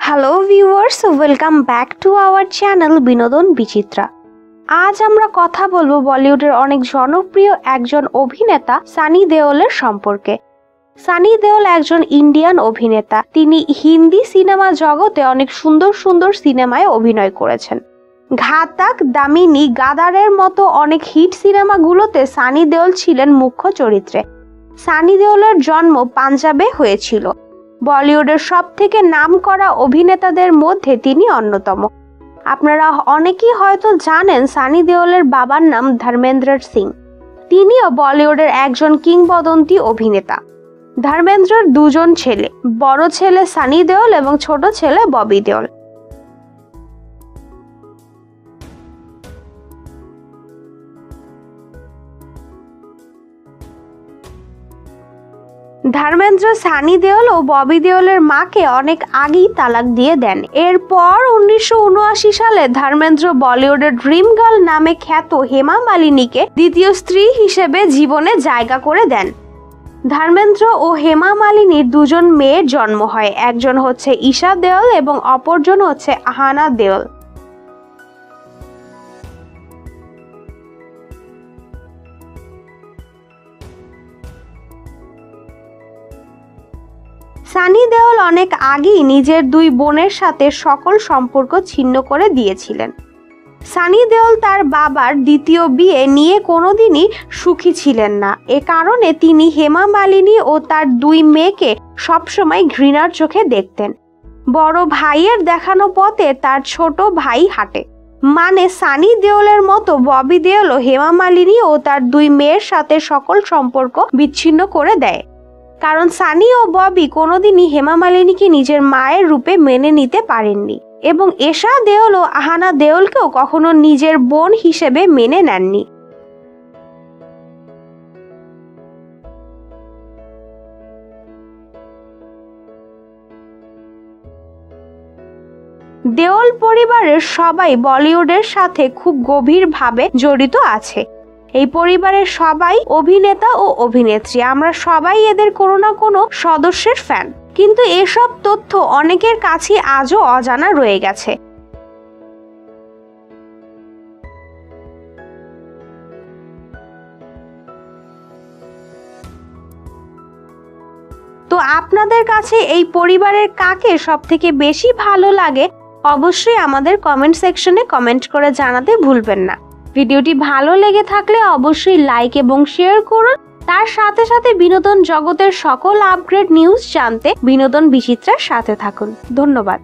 Hello viewers, welcome back to our channel বিনোদন বিচিত্রা। আজ আমরা কথা বলবো বলিউডের অনেক জনপ্রিয় একজন অভিনেতা সানি দেওলের সম্পর্কে। সানি দেওল একজন ইন্ডিয়ান অভিনেতা। তিনি হিন্দি সিনেমা জগতে অনেক সুন্দর সুন্দর সিনেমায় অভিনয় করেছেন। ঘাতক, দামিনী, গাদারের মতো অনেক হিট সিনেমাগুলোতে সানি দেওল ছিলেন মুখ্য চরিত্রে। সানি দেওলের জন্ম পাঞ্জাবে হয়েছিল। বলিউডের সবথেকে নামকরা অভিনেতাদের মধ্যে তিনি অন্যতম। আপনারা অনেকেই হয়তো জানেন সানি দেওলের বাবার নাম ধর্মেন্দ্র সিং। তিনিও বলিউডের একজন কিংবদন্তি অভিনেতা। ধর্মেন্দ্রর দুজন ছেলে, বড় ছেলে সানি দেওল এবং ছোট ছেলে ববি দেওল। ধর্মেন্দ্র সানি দেওল ও ববি দেওলের মাকে অনেক আগেই তালাক দিয়ে দেন। এরপর 1979 সালে ধর্মেন্দ্র বলিউডের ড্রিম গার্ল নামে খ্যাত হেমা মালিনীকে দ্বিতীয় স্ত্রী হিসেবে জীবনে জায়গা করে দেন। ধর্মেন্দ্র ও হেমা মালিনীর দুজন মেয়ের জন্ম হয়। একজন হচ্ছে ঈশা দেওল এবং অপরজন হচ্ছে আহানা দেওল। সানি দেওল অনেক আগেই নিজের দুই বোনের সাথে সকল সম্পর্ক ছিন্ন করে দিয়েছিলেন। সানি দেওল তার বাবার দ্বিতীয় বিয়ে নিয়ে কোনোদিনই সুখী ছিলেন না। এ কারণে তিনি হেমা মালিনী ও তার দুই মেয়েকে সবসময় ঘৃণার চোখে দেখতেন। বড় ভাইয়ের দেখানো পথে তার ছোট ভাই হাঁটে। মানে সানি দেওলের মতো ববি দেওলও হেমা মালিনী ও তার দুই মেয়ের সাথে সকল সম্পর্ক বিচ্ছিন্ন করে দেয়। কারণ সানি ও ববি কোনোদিনই হেমা মালিনীকে নিজের মায়ের রূপে মেনে নিতে পারেননি এবং ঈশা দেওল ও আহানা দেওলকেও কখনো নিজের বোন হিসেবে মেনে নেননি। দেওল পরিবারের সবাই বলিউডের সাথে খুব গভীরভাবে জড়িত আছে। এই পরিবারের সবাই অভিনেতা ও অভিনেত্রী। আমরা সবাই এদের কোনো না কোনো সদস্যের ফ্যান, কিন্তু এসব তথ্য অনেকের কাছে আজও অজানা রয়ে গেছে। তো আপনাদের কাছে এই পরিবারের কাকে সবথেকে বেশি ভালো লাগে অবশ্যই আমাদের কমেন্ট সেকশনে কমেন্ট করে জানাতে ভুলবেন না। ভিডিওটি ভালো লেগে থাকলে অবশ্যই লাইক এবং শেয়ার করুন। তার সাথে সাথে বিনোদন জগতের সকল আপগ্রেড নিউজ জানতে বিনোদন বিচিত্রার সাথে থাকুন। ধন্যবাদ।